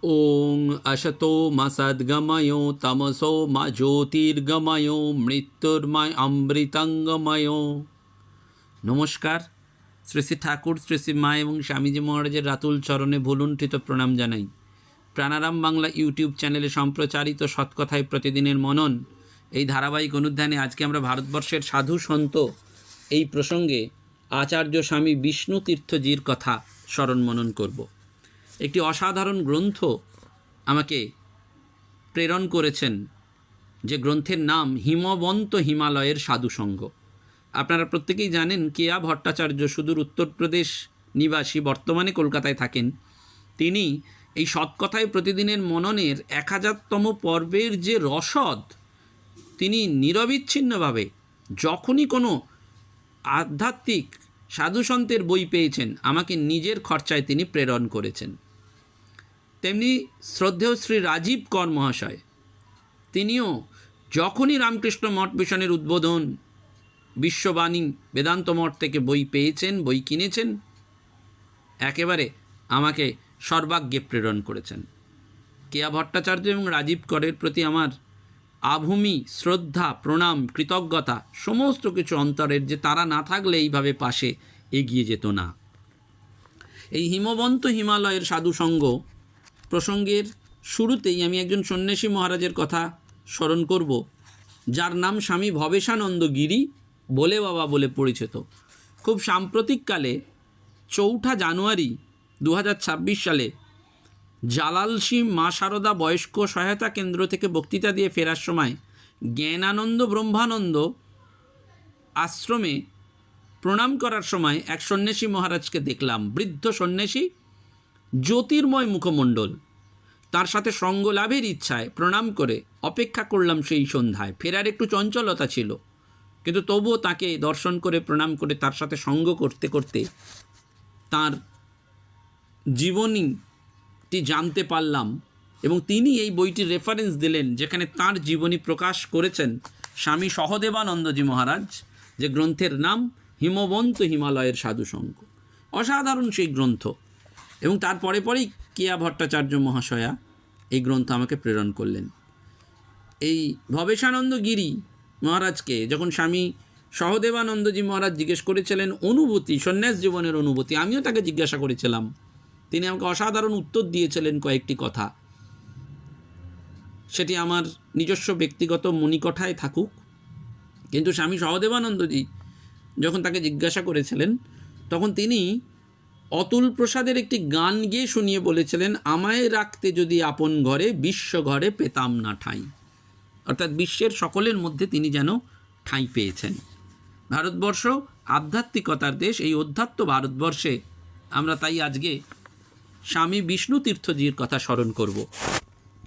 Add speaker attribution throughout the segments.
Speaker 1: ওং আসতো মা সদ্গময় তমসো মা জ্যোতির্গময় মৃত্যুর্ময় অমৃতঙ্গময়। নমস্কার। শ্রী শ্রী ঠাকুর, শ্রী শ্রী মা এবং স্বামীজি মহারাজের রাতুল চরণে ভুলুণ্ঠিত প্রণাম জানাই। প্রাণারাম বাংলা ইউটিউব চ্যানেলে সম্প্রচারিত সৎকথায় প্রতিদিনের মনন এই ধারাবাহিক অনুধ্যানে আজকে আমরা ভারতবর্ষের সাধু সন্ত এই প্রসঙ্গে আচার্য স্বামী বিষ্ণুতীর্থজির কথা স্মরণ মনন করব। একটি অসাধারণ গ্রন্থ আমাকে প্রেরণ করেছেন, যে গ্রন্থের নাম হিমবন্ত হিমালয়ের সাধুসঙ্গ। আপনারা প্রত্যেকেই জানেন কেয়া ভট্টাচার্য সুদূর উত্তরপ্রদেশ নিবাসী, বর্তমানে কলকাতায় থাকেন। তিনি এই সৎকথায় প্রতিদিনের মননের 1000তম পর্বের যে রসদ, তিনি নিরবিচ্ছিন্নভাবে যখনই কোনো আধ্যাত্মিক সাধুসন্তের বই পেয়েছেন আমাকে নিজের খরচায় তিনি প্রেরণ করেছেন। তেমনি শ্রদ্ধেয় শ্রী রাজীব কর মহাশয়, তিনিও যখনই রামকৃষ্ণ মঠ মিশনের উদ্বোধন, বিশ্ববাণী বেদান্ত মঠ থেকে বই পেয়েছেন, বই কিনেছেন, একেবারে আমাকে সর্বাগ্যে প্রেরণ করেছেন। কেয়া ভট্টাচার্য এবং রাজীব করের প্রতি আমার আভূমি শ্রদ্ধা, প্রণাম, কৃতজ্ঞতা সমস্ত কিছু অন্তরের, যে তারা না থাকলে এইভাবে পাশে এগিয়ে যেত না। এই হিমবন্ত হিমালয়ের সাধুসঙ্গ প্রসঙ্গের শুরুতেই আমি একজন সন্ন্যাসী মহারাজের কথা স্মরণ করব, যার নাম স্বামী ভবেশানন্দ গিরি বলে বাবা বলে পরিচিত। খুব সাম্প্রতিককালে 4 জানুয়ারি 2026 সালে জালালসি মা শারদা বয়স্ক সহায়তা কেন্দ্র থেকে বক্তৃতা দিয়ে ফেরার সময় জ্ঞানানন্দ ব্রহ্মানন্দ আশ্রমে প্রণাম করার সময় এক সন্ন্যাসী মহারাজকে দেখলাম। বৃদ্ধ সন্ন্যাসী, জ্যোতির্ময় মুখমণ্ডল। তার সাথে সঙ্গ লাভের ইচ্ছায় প্রণাম করে অপেক্ষা করলাম সেই সন্ধ্যায়। ফেরার একটু চঞ্চলতা ছিল, কিন্তু তবুও তাকে দর্শন করে প্রণাম করে তার সাথে সঙ্গ করতে করতে তার জীবনীটি জানতে পারলাম, এবং তিনি এই বইটির রেফারেন্স দিলেন, যেখানে তার জীবনী প্রকাশ করেছেন স্বামী সহদেবানন্দজি মহারাজ, যে গ্রন্থের নাম হিমবন্ত হিমালয়ের সাধুসঙ্গ। অসাধারণ সেই গ্রন্থ। এবং তারপরে পরেই কেয়া ভট্টাচার্য মহাশয়া এই গ্রন্থ আমাকে প্রেরণ করলেন। এই ভবেশানন্দ গিরি মহারাজকে যখন স্বামী সহদেবানন্দজি মহারাজ জিজ্ঞেস করেছিলেন অনুভূতি, সন্ন্যাস জীবনের অনুভূতি, আমিও তাকে জিজ্ঞাসা করেছিলাম। তিনি আমাকে অসাধারণ উত্তর দিয়েছিলেন কয়েকটি কথা। সেটি আমার নিজস্ব ব্যক্তিগত মণিকঠায় থাকুক, কিন্তু স্বামী সহদেবানন্দজি যখন তাকে জিজ্ঞাসা করেছিলেন, তখন তিনি অতুল প্রসাদের একটি গান গেয়ে শুনিয়ে বলেছিলেন, আমায় রাখতে যদি আপন ঘরে বিশ্ব ঘরে পেতাম না ঠাঁই। অর্থাৎ বিশ্বের সকলের মধ্যে তিনি যেন ঠাঁই পেয়েছেন। ভারতবর্ষ আধ্যাত্মিকতার দেশ। এই অধ্যাত্ম ভারতবর্ষে আমরা তাই আজকে স্বামী বিষ্ণুতীর্থজির কথা স্মরণ করব।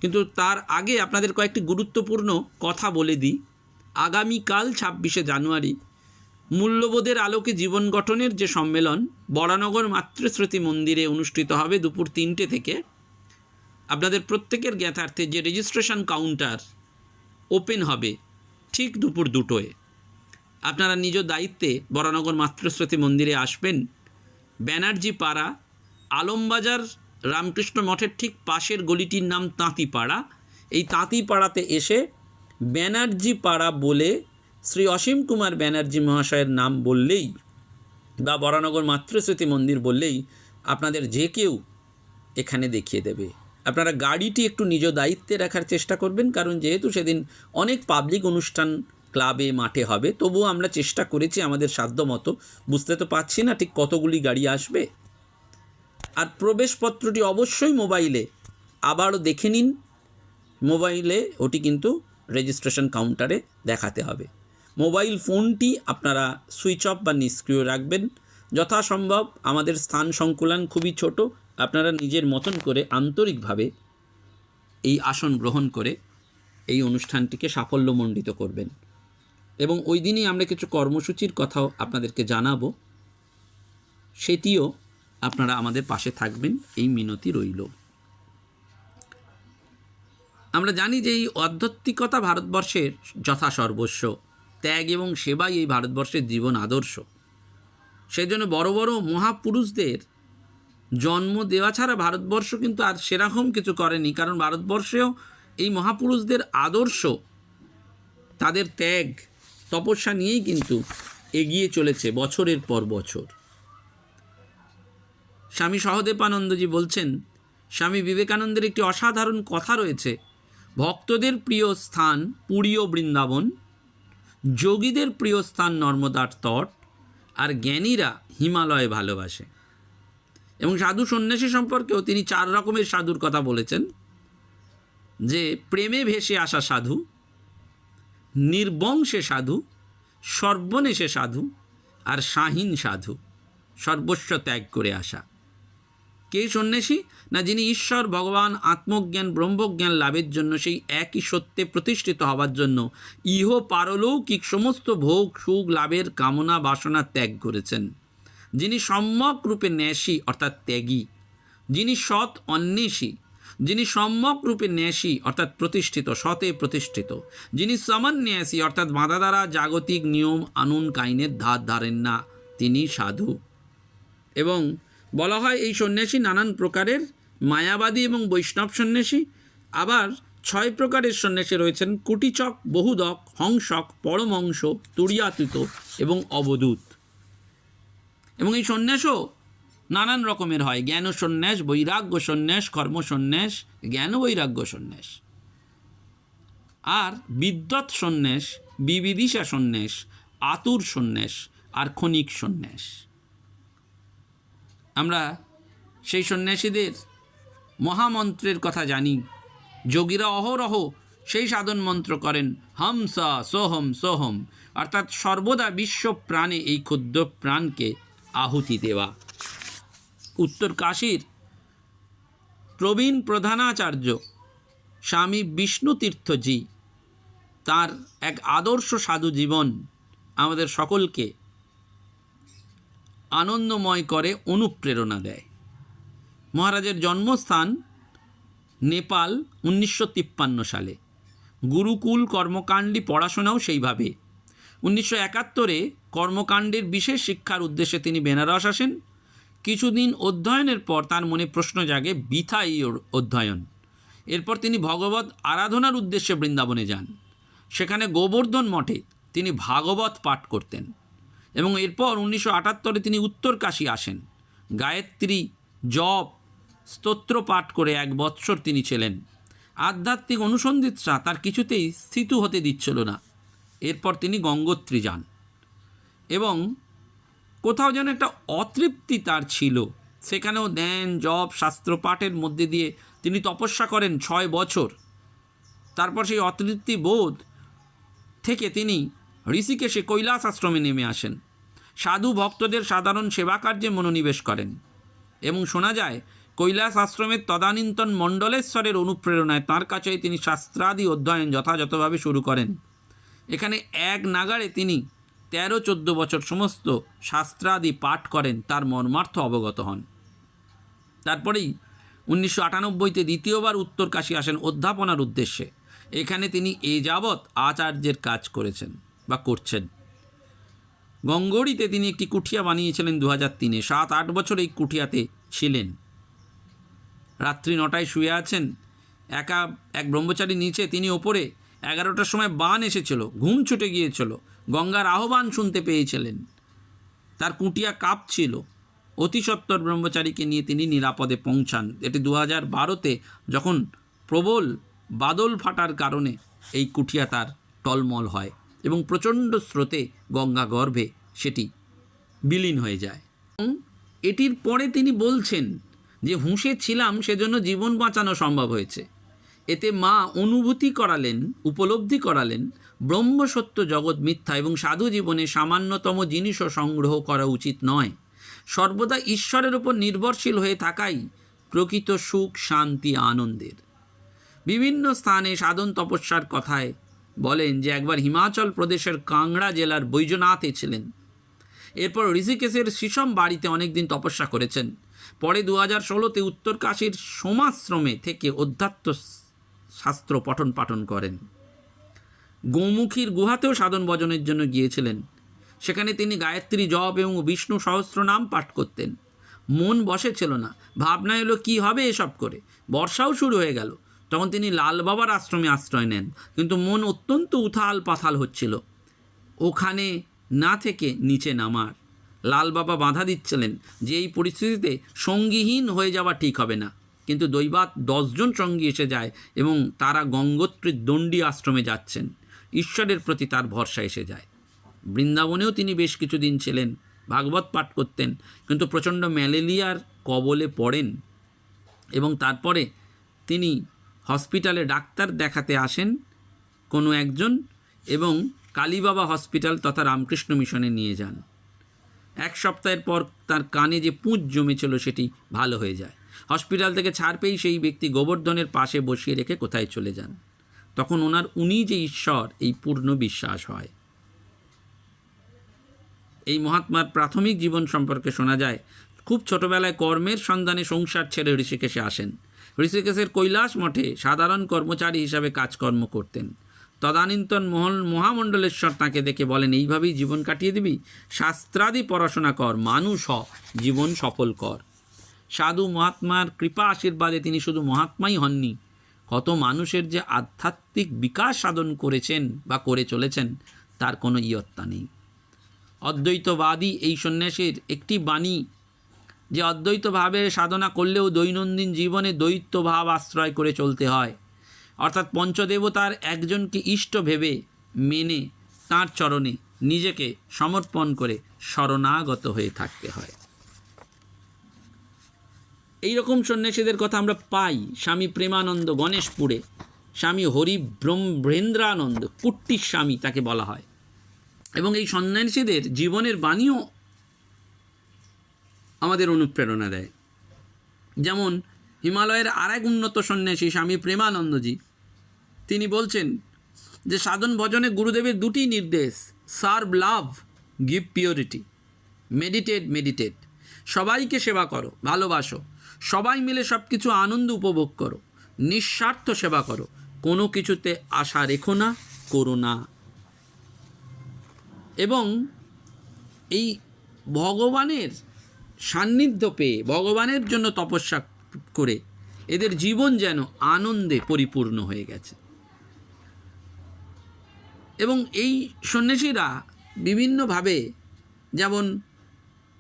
Speaker 1: কিন্তু তার আগে আপনাদের কয়েকটি গুরুত্বপূর্ণ কথা বলে দিই। আগামীকাল 26শে জানুয়ারি মূল্যবোধের আলোকে জীবন গঠনের যে সম্মেলন বরানগর মাতৃস্মৃতি মন্দিরে অনুষ্ঠিত হবে দুপুর 3টে থেকে। আপনাদের প্রত্যেকের জ্ঞাতার্থে যে রেজিস্ট্রেশন কাউন্টার ওপেন হবে ঠিক দুপুর 2টোয়। আপনারা নিজ দায়িত্বে বরানগর মাতৃস্মৃতি মন্দিরে আসবেন। ব্যানার্জি পাড়া, আলমবাজার রামকৃষ্ণ মঠের ঠিক পাশের গলিটির নাম তাঁতিপাড়া। এই তাঁতিপাড়াতে এসে ব্যানার্জি পাড়া বলে শ্রী অসীম কুমার ব্যানার্জি মহাশয়ের নাম বললেই বা বরানগর মাতৃস্মৃতি মন্দির বললেই আপনাদের যে কেউ এখানে দেখিয়ে দেবে। আপনারা গাড়িটি একটু নিজ দায়িত্বে রাখার চেষ্টা করবেন, কারণ যেহেতু সেদিন অনেক পাবলিক অনুষ্ঠান ক্লাবে মাঠে হবে, তবুও আমরা চেষ্টা করেছি আমাদের সাধ্যমতো। বুঝতে তো পারছি না ঠিক কতগুলি গাড়ি আসবে। আর প্রবেশপত্রটি অবশ্যই মোবাইলে আবারও দেখে নিন। মোবাইলে ওটি কিন্তু রেজিস্ট্রেশন কাউন্টারে দেখাতে হবে। মোবাইল ফোনটি আপনারা সুইচ অফ বা নিষ্ক্রিয় রাখবেন। যথাসম্ভব আমাদের স্থান সংকুলান খুবই ছোট। আপনারা নিজের মতন করে আন্তরিকভাবে এই আসন গ্রহণ করে এই অনুষ্ঠানটিকে সাফল্যমণ্ডিত করবেন। এবং ওই দিনই আমরা কিছু কর্মসূচির কথাও আপনাদেরকে জানাবো, সেটিও আপনারা আমাদের পাশে থাকবেন, এই মিনতি রইল। আমরা জানি যে এই আধ্যাত্মিকতা ভারতবর্ষের যথাসর্বস্ব, ত্যাগ এবং সেবাই এই ভারতবর্ষের জীবন আদর্শ। সেজন্য বড় বড় মহাপুরুষদের জন্ম দেওয়া ছাড়া ভারতবর্ষ কিন্তু আর সেরকম কিছু করেনি, কারণ ভারতবর্ষেও এই মহাপুরুষদের আদর্শ, তাদের ত্যাগ তপস্যা নিয়েই কিন্তু এগিয়ে চলেছে বছরের পর বছর। স্বামী সহদেবানন্দজি বলছেন, স্বামী বিবেকানন্দের একটি অসাধারণ কথা রয়েছে, ভক্তদের প্রিয় স্থান পুরী ও বৃন্দাবন, যোগীদের প্রিয় স্থান নর্মদার তট, আর জ্ঞানীরা হিমালয় ভালোবাসে। এবং সাধু সন্ন্যাসী সম্পর্কেও তিনি 4 রকমের সাধুর কথা বলেছেন, যে প্রেমে ভেসে আসা সাধু, নির্বংশে সাধু, সর্বনেশে সাধু, আর শাহীন সাধু, সর্বস্ব ত্যাগ করে আসা। কে সন্ন্যাসী? না, যিনি ঈশ্বর, ভগবান, আত্মজ্ঞান, ব্রহ্মজ্ঞান লাভের জন্য, সেই একই সত্যে প্রতিষ্ঠিত হওয়ার জন্য ইহ পারলৌকিক সমস্ত ভোগ সুখ লাভের কামনা বাসনা ত্যাগ করেছেন। যিনি সম্যক রূপে ন্যাসী অর্থাৎ ত্যাগী, যিনি সৎ অন্বেষী, যিনি সম্যক রূপে ন্যাসী অর্থাৎ প্রতিষ্ঠিত, সতে প্রতিষ্ঠিত, যিনি সমন্যাসী অর্থাৎ বাঁধা দ্বারা জাগতিক নিয়ম আনুন কাইনের ধার ধারেন না, তিনি সাধু। এবং বলা হয় এই সন্ন্যাসী নানান প্রকারের, মায়াবাদী এবং বৈষ্ণব সন্ন্যাসী। আবার 6 প্রকারের সন্ন্যাসী রয়েছেন, কুটিচক, বহুদক, হংসক, পরমহংস, তুরীয়াতীত এবং অবধূত। এবং এই সন্ন্যাসও নানান রকমের হয়, জ্ঞান সন্ন্যাস, বৈরাগ্য সন্ন্যাস, কর্ম সন্ন্যাস, জ্ঞান বৈরাগ্য সন্ন্যাস, আর বিদ্বৎ সন্ন্যাস, বিবিদিশা সন্ন্যাস, আতুর সন্ন্যাস, আর ক্ষণিক সন্ন্যাস। আমরা সেই সন্ন্যাসীদের মহামন্ত্রের কথা জানি। যোগীরা অহরহ সেই সাধন মন্ত্র করেন, হমসা সোহম সোহম, অর্থাৎ সর্বদা বিশ্ব প্রাণে এই ক্ষুদ্র প্রাণকে আহুতি দেওয়া। উত্তর কাশীর প্রবীণ প্রধানাচার্য স্বামী বিষ্ণুতীর্থজি তার এক আদর্শ সাধু জীবন আমাদের সকলকে আনন্দময় করে, অনুপ্রেরণা দেয়। মহারাজের জন্মস্থান নেপাল 1953 সালে। গুরুকুল কর্মকাণ্ডী পড়াশোনাও সেইভাবে। 1971 কর্মকাণ্ডের বিশেষ শিক্ষার উদ্দেশ্যে তিনি বেনারস আসেন। কিছুদিন অধ্যয়নের পর তার মনে প্রশ্ন জাগে, বৃথা এই অধ্যয়ন। এরপর তিনি ভগবত আরাধনার উদ্দেশ্যে বৃন্দাবনে যান। সেখানে গোবর্ধন মঠে তিনি ভাগবত পাঠ করতেন। এবং এরপর 1978 তিনি উত্তর কাশী আসেন। গায়ত্রী জপ স্তোত্র পাঠ করে 1 বৎসর তিনি ছিলেন। আধ্যাত্মিক অনুসন্ধিৎসা তার কিছুতেই স্থিত হতে দিচ্ছিল না। এরপর তিনি গঙ্গোত্রী যান এবং কোথাও যেন একটা অতৃপ্তি তার ছিল। সেখানেও ধ্যান জপ শাস্ত্র পাঠের মধ্যে দিয়ে তিনি তপস্যা করেন 6 বছর। তারপর সেই অতৃপ্তি বোধ থেকে তিনি ঋষিকেশে কৈলাস আশ্রমে নেমে আসেন। সাধু ভক্তদের সাধারণ সেবা কার্যে মনোনিবেশ করেন এবং শোনা যায় কৈলাস আশ্রমের তদানীন্তন মণ্ডলেশ্বরের অনুপ্রেরণায় তাঁর কাছেই তিনি শাস্ত্রাদি অধ্যয়ন যথাযথভাবে শুরু করেন। এখানে এক নাগাড়ে তিনি 13-14 বছর সমস্ত শাস্ত্রাদি পাঠ করেন, তার মর্মার্থ অবগত হন। তারপরেই 1998 দ্বিতীয়বার উত্তর কাশী আসেন অধ্যাপনার উদ্দেশ্যে। এখানে তিনি এ যাবৎ আচার্যের কাজ করেছেন বা করছেন। গঙ্গোড়িতে তিনি একটি কুঠিয়া বানিয়েছিলেন 2003-এ। 7-8 বছর এই কুঠিয়াতে ছিলেন। রাত্রি 9টায় শুয়ে আছেন, একা এক ব্রহ্মচারী নিচে, তিনি ওপরে। 11টার সময় বান এসেছিল, ঘুম ছুটে গিয়েছিল, গঙ্গার আহ্বান শুনতে পেয়েছিলেন। তার কুটিয়া কাঁপছিল। অতি সত্বর ব্রহ্মচারীকে নিয়ে তিনি নিরাপদে পৌঁছান। এটি 2012-তে যখন প্রবল বাদল ফাটার কারণে এই কুঠিয়া তার টলমল হয় এবং প্রচণ্ড স্রোতে গঙ্গা গর্ভে সেটি বিলীন হয়ে যায়। এটির পরে তিনি বলছেন যে হুঁশে ছিলাম সেজন্য জীবন বাঁচানো সম্ভব হয়েছে। এতে মা অনুভূতি করালেন, উপলব্ধি করালেন ব্রহ্মসত্য জগৎ মিথ্যা এবং সাধু জীবনে সামান্যতম জিনিসও সংগ্রহ করা উচিত নয়। সর্বদা ঈশ্বরের উপর নির্ভরশীল হয়ে থাকাই প্রকৃত সুখ শান্তি আনন্দের। বিভিন্ন স্থানে সাধন তপস্যার কথায় বলেন যে একবার হিমাচল প্রদেশের কাংড়া জেলার বৈজনাথে ছিলেন। এরপর ঋষিকেশের শিশম বাড়িতে অনেকদিন তপস্যা করেছেন। পরে 2016-তে উত্তর কাশীর সোমাশ্রমে থেকে অধ্যাত্ম শাস্ত্র পঠন পাঠন করেন। গৌমুখীর গুহাতেও সাধন ভজনের জন্য গিয়েছিলেন। সেখানে তিনি গায়ত্রী জপ এবং বিষ্ণু সহস্রনাম পাঠ করতেন। মন বসেছিল না, ভাবনা এলো কী হবে এসব করে। বর্ষাও শুরু হয়ে গেল। তখন তিনি লাল বাবার আশ্রমে আশ্রয় নেন, কিন্তু মন অত্যন্ত উথাল পাথাল হচ্ছিল ওখানে না থেকে নিচে নামার। লাল বাবা বাধা দিচ্ছিলেন যে এই পরিস্থিতিতে সঙ্গীহীন হয়ে যাওয়া ঠিক হবে না, কিন্তু দৈবাৎ 10 জন সঙ্গী এসে যায় এবং তারা গঙ্গোত্রীর দণ্ডী আশ্রমে যাচ্ছেন। ঈশ্বরের প্রতি তার ভরসা এসে যায়। বৃন্দাবনেও তিনি বেশ কিছুদিন ছিলেন, ভাগবত পাঠ করতেন, কিন্তু প্রচণ্ড ম্যালেরিয়ার কবলে পড়েন এবং তারপরে তিনি হসপিটালে ডাক্তার দেখাতে আসেন কোনো একজন এবং কালীবাবা হসপিটাল তথা রামকৃষ্ণ মিশনে নিয়ে যান। 1 সপ্তাহের পর তার কানে যে পুঁজ জমেছিল সেটি ভালো হয়ে যায়। হসপিটাল থেকে ছাড় পেয়েই সেই ব্যক্তি গোবর্ধনের পাশে বসিয়ে রেখে কোথায় চলে যান। তখন উনি যে ঈশ্বর এই পূর্ণ বিশ্বাস হয়। এই মহাত্মার প্রাথমিক জীবন সম্পর্কে শোনা যায়, খুব ছোটবেলায় কর্মের সন্ধানে সংসার ছেড়ে ঋষিকেশে আসেন। ঋষিকেশের কৈলাস মঠে সাধারণ কর্মচারী হিসাবে কাজকর্ম করতেন। তদানীন্তন মহামণ্ডলেশ্বর তাঁকে দেখে বলেন, এইভাবেই জীবন কাটিয়ে দিবি? শাস্ত্রাদি পড়াশোনা কর, মানুষ হ, জীবন সফল কর। সাধু মহাত্মার কৃপা আশীর্বাদে তিনি শুধু মহাত্মাই হননি, কত মানুষের যে আধ্যাত্মিক বিকাশ সাধন করেছেন বা করে চলেছেন তার কোনো ইয়ত্তা নেই। অদ্বৈতবাদী এই সন্ন্যাসীর একটি বাণী যে অদ্বৈতভাবে সাধনা করলেও দৈনন্দিন জীবনে দ্বৈতভাব আশ্রয় করে চলতে হয়, অর্থাৎ পঞ্চদেবতার একজনকে ইষ্ট ভেবে মেনে তাঁর চরণে নিজেকে সমর্পণ করে শরণাগত হয়ে থাকতে হয়। এই রকম সন্ন্যাসীদের কথা আমরা পাই স্বামী প্রেমানন্দ গণেশপুরে, স্বামী হরি ব্রহ্মেন্দ্রানন্দ কুট্টির স্বামী তাকে বলা হয়। এবং এই সন্ন্যাসীদের জীবনের বাণীও আমাদের অনুপ্রেরণা দেয়। যেমন হিমালয়ের আরেক উন্নত সন্ন্যাসী স্বামী প্রেমানন্দজি, তিনি বলছেন যে সাধন ভজনে গুরুদেবের 2টি নির্দেশ, সার্ভ লাভ, গিভ পিওরিটি। মেডিটেট, সবাইকে সেবা করো, ভালোবাসো, সবাই মিলে সব কিছু আনন্দ উপভোগ করো, নিঃস্বার্থ সেবা করো, কোনো কিছুতে আশা রেখো না, করো না। এবং এই ভগবানের সান্নিধ্য পেয়ে ভগবানের জন্য তপস্যা করে এদের জীবন যেন আনন্দে পরিপূর্ণ হয়ে গেছে। এবং এই সন্ন্যাসীরা বিভিন্নভাবে যেমন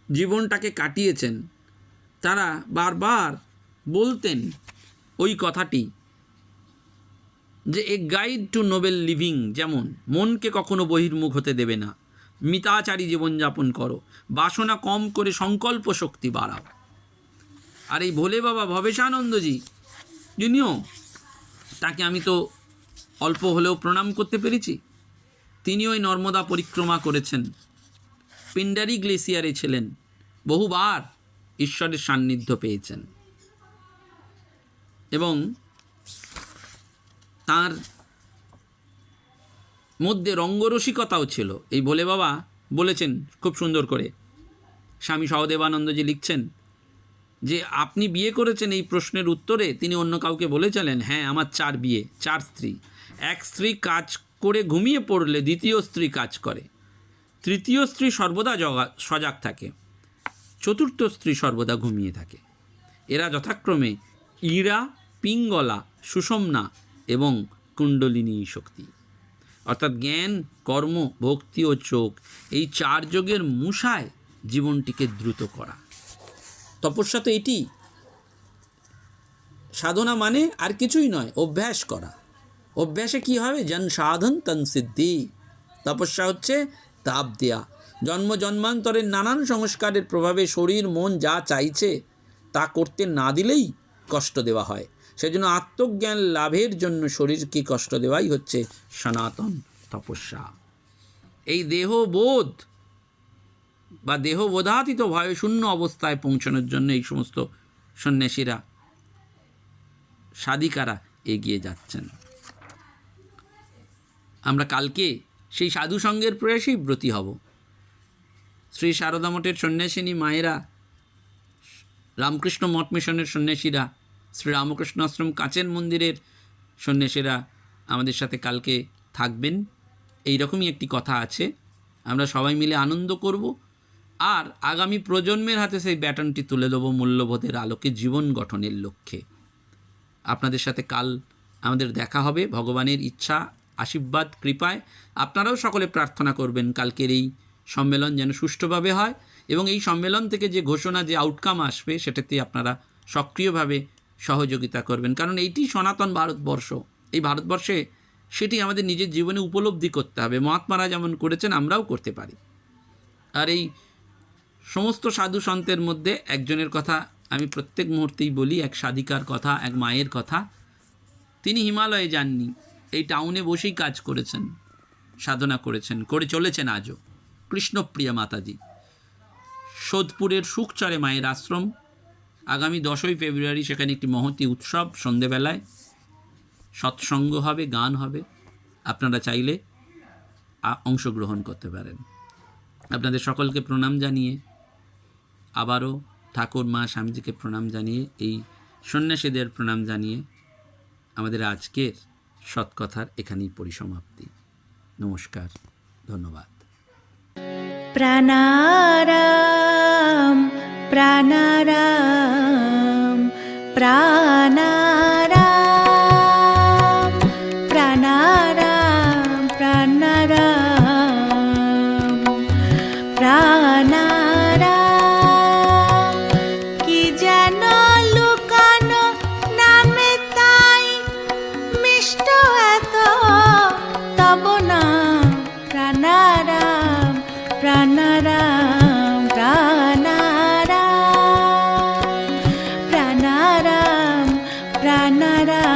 Speaker 1: জীবনটাকে কাটিয়েছেন, তারা বারবার বলতেন ওই কথাটি যে a guide to Nobel living, যেমন মনকে কখনো বহির্মুখ হতে দেবে না, মিতাচারী জীবনযাপন করো, বাসনা কম করে সংকল্প শক্তি বাড়াও। আর এই ভোলে বাবা ভবেশানন্দজি, যিনিও, তাকে আমি তো অল্প হলেও প্রণাম করতে পেরেছি। তিনি ওই নর্মদা পরিক্রমা করেছেন, পিন্ডারি গ্লেসিয়ারে ছিলেন, বহুবার ঈশ্বরের সান্নিধ্য পেয়েছেন এবং তার মধ্যে রঙ্গরসিকতাও ছিল। এই ভোলে বাবা বলেছেন খুব সুন্দর করে, স্বামী সহদেবানন্দজি লিখছেন যে আপনি বিয়ে করেছেন, এই প্রশ্নের উত্তরে তিনি অন্য কাউকে বলেছিলেন, হ্যাঁ আমার 4 বিয়ে, 4 স্ত্রী। এক স্ত্রী কাজ করে ঘুমিয়ে পড়লে দ্বিতীয় স্ত্রী কাজ করে, তৃতীয় স্ত্রী সর্বদা সজাগ থাকে, চতুর্থ স্ত্রী সর্বদা ঘুমিয়ে থাকে। এরা যথাক্রমে ইরা, পিঙ্গলা, সুষমনা এবং কুণ্ডলিনী শক্তি, অর্থাৎ জ্ঞান, কর্ম, ভক্তি ও যোগ, এই 4 যোগের মুসায় জীবনটিকে দ্রুত করা। তপস্যা তো এটি, সাধনা মানে আর কিছুই নয়, অভ্যাস করা। অভ্যাসে কি হবে? জন সাধন তন সিদ্ধি। তপস্যা হচ্ছে তাপ দেয়া। জন্মান্তরের নানান সংস্কারের প্রভাবে শরীর মন যা চাইছে তা করতে না দিলেই কষ্ট দেওয়া হয়। সেজন্য আত্মজ্ঞান লাভের জন্য শরীরকে কষ্ট দেওয়াই হচ্ছে সনাতন তপস্যা। এই দেহবোধ বা দেহবোধাতীত ভয়শূন্য অবস্থায় পৌঁছানোর জন্য এই সমস্ত সন্ন্যাসীরা, সাধিকারা এগিয়ে যাচ্ছেন। আমরা কালকে সেই সাধু সঙ্গের প্রয়াসেই ব্রতী হব। শ্রী সারদা মঠের সন্ন্যাসিনী মায়েরা, রামকৃষ্ণ মঠ মিশনের সন্ন্যাসীরা, শ্রী রামকৃষ্ণ আশ্রম কাঁচের মন্দিরের সন্ন্যাসীরা আমাদের সাথে কালকে থাকবেন। এই রকমই একটি কথা আছে। আমরা সবাই মিলে আনন্দ করব আর আগামী প্রজন্মের হাতে সেই ব্যাটনটি তুলে দেবো মূল্যবোধের আলোকে জীবন গঠনের লক্ষ্যে। আপনাদের সাথে কাল আমাদের দেখা হবে ভগবানের ইচ্ছা, আশীর্বাদ, কৃপায়। আপনারাও সকলে প্রার্থনা করবেন কালকের এই সম্মেলন যেন সুষ্ঠুভাবে হয় এবং এই সম্মেলন থেকে যে ঘোষণা, যে আউটকাম আসবে সেটাতে আপনারা সক্রিয়ভাবে সহযোগিতা করবেন। কারণ এইটি সনাতন ভারতবর্ষ। এই ভারতবর্ষে সেটি আমাদের নিজের জীবনে উপলব্ধি করতে হবে। মহাত্মারা যেমন করেছেন আমরাও করতে পারি। আর এই সমস্ত সাধু সন্তের মধ্যে একজনের কথা আমি প্রত্যেক মুহূর্তেই বলি, এক সাধিকার কথা, এক মায়ের কথা। তিনি হিমালয়ে যাননি, এই টাউনে বসেই কাজ করেছেন, সাধনা করেছেন, করে চলেছেন আজও। কৃষ্ণপ্রিয়া মাতাজি, সোদপুরের সুখচরে মায়ের আশ্রম। আগামী 10ই ফেব্রুয়ারি সেখানে একটি মহতী উৎসব, সন্ধেবেলায় সৎসঙ্গ হবে, গান হবে। আপনারা চাইলে অংশগ্রহণ করতে পারেন। আপনাদের সকলকে প্রণাম জানিয়ে, আবারও ঠাকুর মা স্বামীজিকে প্রণাম জানিয়ে, এই সন্ন্যাসীদের প্রণাম জানিয়ে আমাদের আজকের সৎকথার এখানেই পরিসমাপ্তি। নমস্কার, ধন্যবাদ।
Speaker 2: প্রাণারাম প্রাণারাম প্রাণারাম প্রাণারাম প্রাণারাম প্রাণারাম। কি যেন লুকানো নামে তাই মিষ্ট এত তব নাম। প্রাণারাম প্রাণারাম প্রাণারাম প্রাণারাম প্রাণারাম।